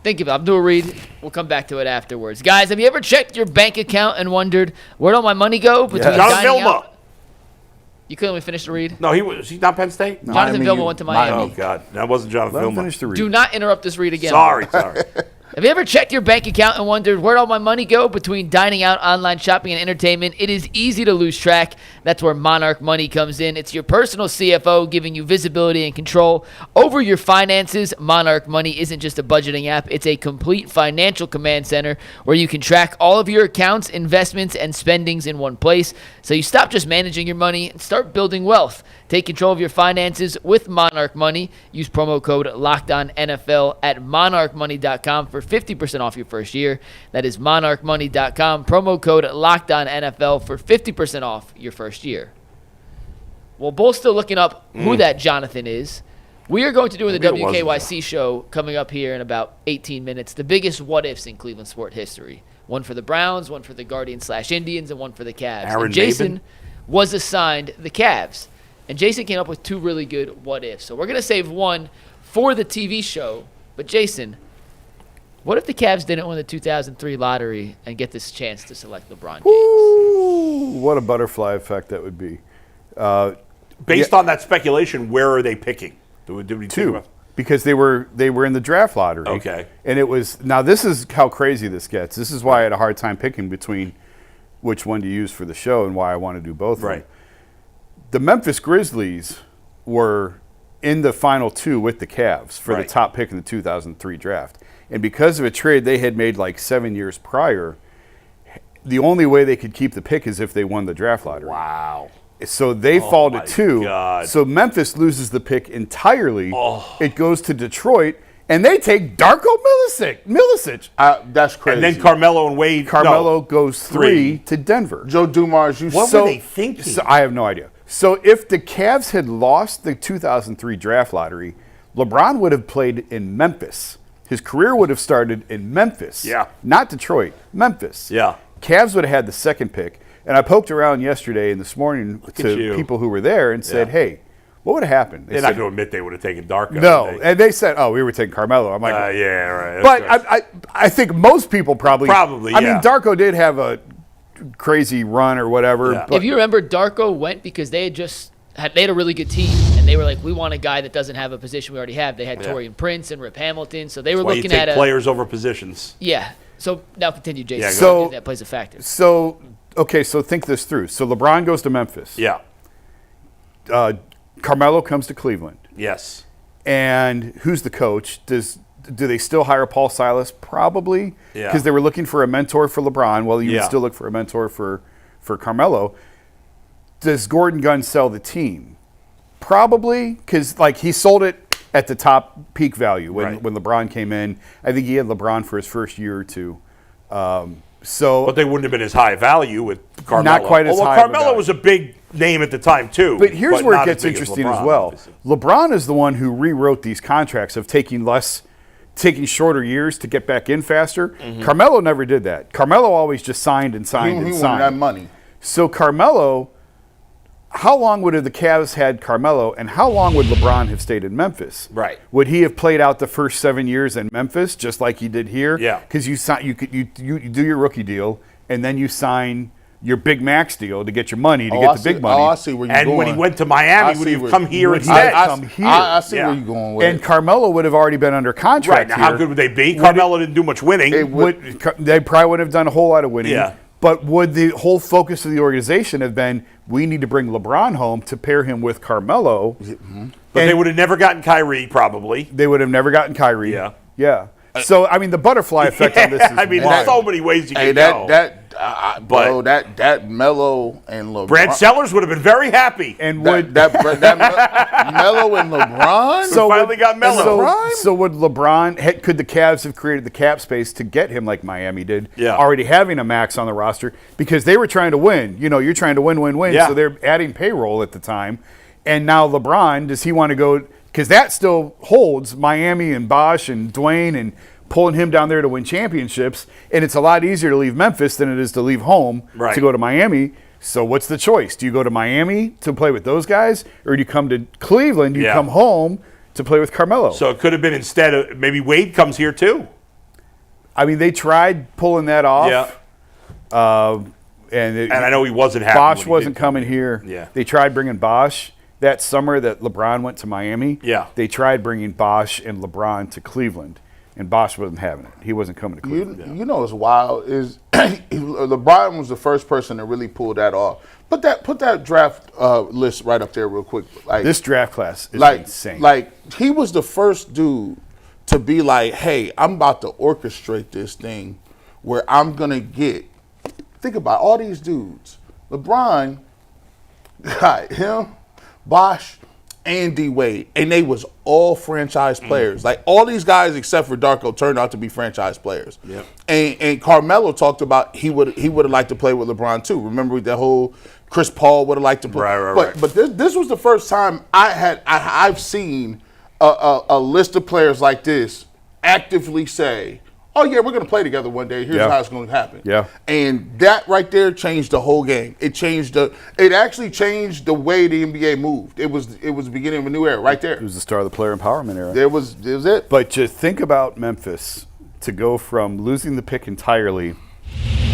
Think of it. I'll do a read. We'll come back to it afterwards. Guys, have you ever checked your bank account and wondered, where'd all my money go? Jonathan Vilma. You couldn't let me finish the read? No, he's not Penn State? No, Jonathan Vilma went to Miami. Oh, God. That wasn't Jonathan Vilma. Finish the read. Do not interrupt this read again. Sorry. Have you ever checked your bank account and wondered where'd all my money go between dining out, online shopping, and entertainment? It is easy to lose track. That's where Monarch Money comes in. It's your personal CFO giving you visibility and control over your finances. Monarch Money isn't just a budgeting app. It's a complete financial command center where you can track all of your accounts, investments, and spendings in one place. So you stop just managing your money and start building wealth. Take control of your finances with Monarch Money. Use promo code LOCKEDONNFL at monarchmoney.com for 50% off your first year. That is monarchmoney.com. Promo code LOCKEDONNFL for 50% off your first year. Well, both still looking up who that Jonathan is. We are going to do in the WKYC show coming up here in about 18 minutes the biggest what-ifs in Cleveland sport history. One for the Browns, one for the Guardians/Indians, and one for the Cavs. Aaron and Jason Maben was assigned the Cavs. And Jason came up with two really good what-ifs. So we're going to save one for the TV show. But, Jason, what if the Cavs didn't win the 2003 lottery and get this chance to select LeBron James? Ooh, what a butterfly effect that would be. Based on that speculation, where are they picking? Did we Two, because they were in the draft lottery. Okay. And it was, now this is how crazy this gets. This is why I had a hard time picking between which one to use for the show and why I want to do both of them. The Memphis Grizzlies were in the final two with the Cavs for the top pick in the 2003 draft. And because of a trade they had made like 7 years prior, the only way they could keep the pick is if they won the draft lottery. Wow. So they fall to 2. God. So Memphis loses the pick entirely. It goes to Detroit, and they take Darko Milicic. That's crazy. And then Carmelo and Wade. Carmelo goes 3 to Denver. Joe Dumars, what were they thinking? So I have no idea. So if the Cavs had lost the 2003 draft lottery, LeBron would have played in Memphis. His career would have started in Memphis. Yeah. Not Detroit, Memphis. Yeah. Cavs would have had the second pick. And I poked around yesterday and this morning to people who were there and said, hey, what would have happened? They're not going to admit they would have taken Darko. No. And they said, we were taking Carmelo. I'm like, yeah, right. But I think most people probably. I mean, Darko did have a crazy run or whatever. Yeah. If you remember, Darko went because they had a really good team, and they were like, we want a guy that doesn't have a position we already have. They had Taurean Prince and Rip Hamilton, so they were looking at players over positions. Yeah. So now continue, Jason. Yeah, so that plays a factor. So think this through. So LeBron goes to Memphis. Yeah. Carmelo comes to Cleveland. Yes. And who's the coach? Do they still hire Paul Silas? Probably. Yeah. Because they were looking for a mentor for LeBron. Well, you would still look for a mentor for Carmelo. Does Gordon Gunn sell the team? Probably, because he sold it at the top peak value when LeBron came in. I think he had LeBron for his first year or two. But they wouldn't have been as high value with Carmelo. Not quite as high. Carmelo was a big name at the time too. But here's where it gets interesting as well. Obviously. LeBron is the one who rewrote these contracts of taking shorter years to get back in faster. Mm-hmm. Carmelo never did that. Carmelo always just signed and signed and signed. He wanted that money. So Carmelo, how long would have the Cavs had Carmelo, and how long would LeBron have stayed in Memphis? Right. Would he have played out the first 7 years in Memphis just like he did here? Yeah. Because you do your rookie deal, and then you sign your big max deal to get your money to get the big money. Oh, I see where you're going. And when he went to Miami, would he have come here instead? I see where you're going with it. And Carmelo would have already been under contract here. Now, how good would they be? Carmelo didn't do much winning. They probably wouldn't have done a whole lot of winning. Yeah. But would the whole focus of the organization have been, we need to bring LeBron home to pair him with Carmelo? Mm-hmm. But they would have never gotten Kyrie, probably. They would have never gotten Kyrie. Yeah. Yeah. So, I mean, the butterfly effect on this is there's so many ways you can go. That Melo and LeBron. Brad Sellers would have been very happy. And would that Melo and LeBron? So finally got Melo. So would LeBron? Could the Cavs have created the cap space to get him like Miami did? Yeah. Already having a max on the roster because they were trying to win. You're trying to win. Yeah. So they're adding payroll at the time, and now LeBron, does he want to go? Because that still holds Miami and Bosh and Dwayne and pulling him down there to win championships. And it's a lot easier to leave Memphis than it is to leave home to go to Miami. So what's the choice? Do you go to Miami to play with those guys? Or do you come to Cleveland? Do you come home to play with Carmelo? So it could have been instead of maybe Wade comes here too. I mean, they tried pulling that off. Yeah. And I know he wasn't happy. Bosch wasn't coming here. Yeah. They tried bringing Bosch. That summer that LeBron went to Miami, they tried bringing Bosch and LeBron to Cleveland, and Bosch wasn't having it. He wasn't coming to Cleveland. You know what's wild is LeBron was the first person to really pull that off. Put that draft list right up there real quick. Like, this draft class is insane. Like, he was the first dude to be like, hey, I'm about to orchestrate this thing where I'm going to get, think about all these dudes. LeBron got him, Bosch, and D-Wade, and they was all franchise players. Like, all these guys except for Darko turned out to be franchise players. Yep. And Carmelo talked about he would have liked to play with LeBron too. Remember the whole Chris Paul would have liked to play. Right. But this was the first time I've seen a list of players like this actively say, oh, yeah, we're going to play together one day. Here's how it's going to happen. Yeah. And that right there changed the whole game. It actually changed the way the NBA moved. It was the beginning of a new era right there. It was the start of the player empowerment era. It was it. But just think about Memphis to go from losing the pick entirely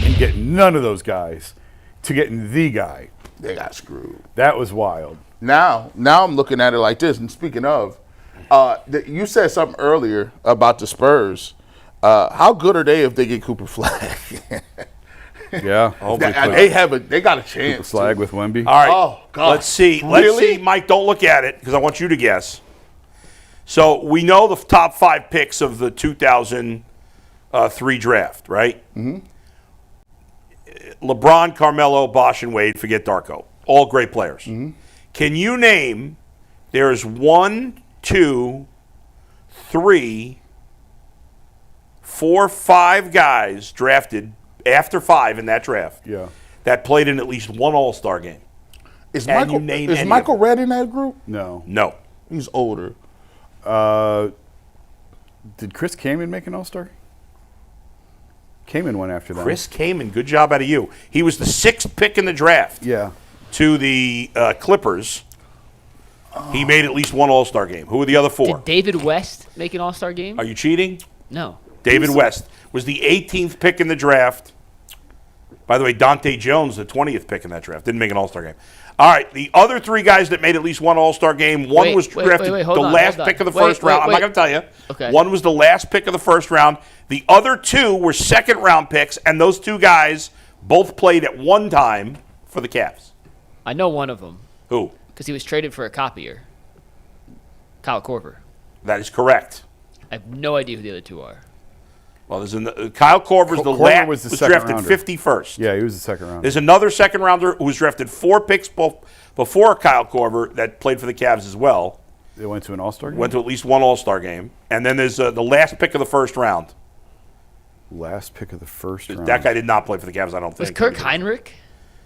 and getting none of those guys to getting the guy. They got screwed. That was wild. Now I'm looking at it like this. And speaking of, you said something earlier about the Spurs. How good are they if they get Cooper Flag? Yeah. They got a chance. Cooper Flag with Wemby. All right. Oh, God. Let's see. Really? Let's see. Mike, don't look at it because I want you to guess. So we know the top 5 picks of the 2003 draft, right? Mm-hmm. LeBron, Carmelo, Bosch, and Wade. Forget Darko. All great players. Mm-hmm. Can you name? There's 1, 2, 3, 4, 5 guys drafted after 5 in that draft. Yeah. That played in at least one All-Star game. Is Michael Redd in that group? No. No. He's older. Did Chris Kaman make an All-Star? Kaman went after that. Chris Kaman, good job out of you. He was the 6th pick in the draft. Yeah. To the Clippers. He made at least one All-Star game. Who were the other 4? Did David West make an All-Star game? Are you cheating? No. David West was the 18th pick in the draft. By the way, Dante Jones, the 20th pick in that draft, didn't make an All-Star game. All right, the other 3 guys that made at least one All-Star game, one was drafted the last pick of the first round. I'm not going to tell you. Okay. One was the last pick of the first round. The other 2 were second-round picks, and those 2 guys both played at one time for the Cavs. I know one of them. Who? Because he was traded for a copier. Kyle Korver. That is correct. I have no idea who the other 2 are. Well, there's Kyle Korver's the Korver last was the was second drafted rounder. 51st. Yeah, he was the second rounder. There's another second rounder who was drafted 4 picks before Kyle Korver that played for the Cavs as well. They went to an All-Star game? Went to at least one All-Star game. And then there's the last pick of the first round. Last pick of the first round. That guy did not play for the Cavs, I don't think. Was Kirk Heinrich?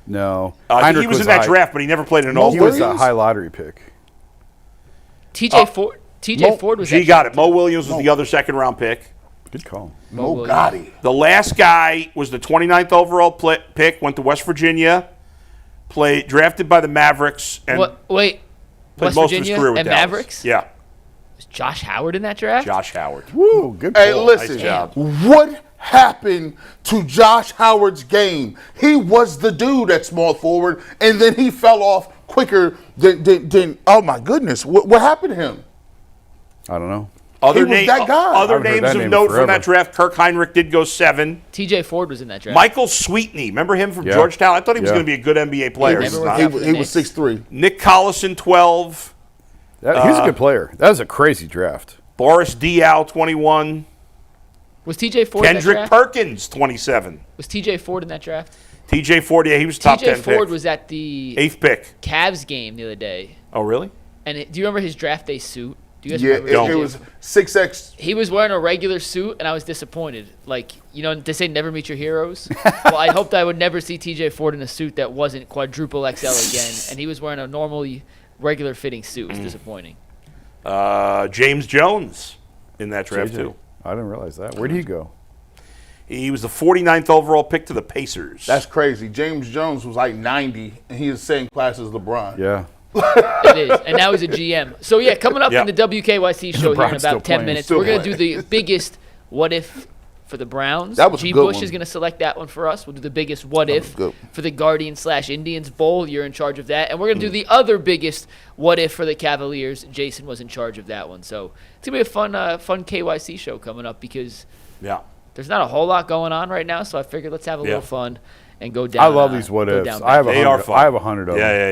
No. He was in that draft, but he never played in an He All-Star was game. a high lottery pick. TJ Ford. TJ Ford was. G got it. Mo Williams was the other second-round pick. Good call. Mo Gotti. The last guy was the 29th overall pick. Went to West Virginia. Drafted by the Mavericks. And Wait. played West most Virginia of his career with and Dallas. Mavericks? Yeah. Was Josh Howard in that draft? Josh Howard. Woo, good call. Hey, listen. Nice job. What happened to Josh Howard's game? He was the dude at small forward, and then he fell off quicker than oh, my goodness. What happened to him? I don't know. Other He was that guy. Other I've heard names that of name note from forever. that draft, Kirk Heinrich did go 7. TJ Ford was in that draft. Michael Sweetney, remember him from Yeah. Georgetown? I thought he was Yeah. going to be a good NBA player. He He's never not. worked out. He was 6'3". Nick Collison, 12. He was a good player. That was a crazy draft. Boris Diaw, 21. Was TJ Ford in that Kendrick draft? Perkins, 27. Was TJ Ford in that draft? TJ Ford, yeah, he was top 10 TJ Ford pick. was at the 8th pick. Cavs game the other day. Oh, really? And do you remember his draft day suit? Do you guys Yeah, remember? it was 6X. He was wearing a regular suit, and I was disappointed. Like, they say never meet your heroes. Well, I hoped I would never see TJ Ford in a suit that wasn't quadruple XL again, and he was wearing a normally regular fitting suit. It was disappointing. James Jones in that draft, JJ. too. I didn't realize that. Where'd he go? He was the 49th overall pick to the Pacers. That's crazy. James Jones was like 90, and he was the same class as LeBron. Yeah. It is, and now he's a GM. So, coming up in the WKYC show here in LeBron's still about 10 playing. minutes, Still we're going to playing. do the biggest what if for for the Browns. That was a G. good Bush one. is going to select that one for us. We'll do the biggest what That was if good. for the Guardians/Indians Bowl. You're in charge of that. And we're going to do the other biggest what if for the Cavaliers. Jason was in charge of that one. So it's going to be a fun KYC show coming up because Yeah. there's not a whole lot going on right now. So I figured let's have a Yeah. little fun and go down. I love these what go ifs. down I have They are 100. fun. I have 100 of them. Yeah, yeah.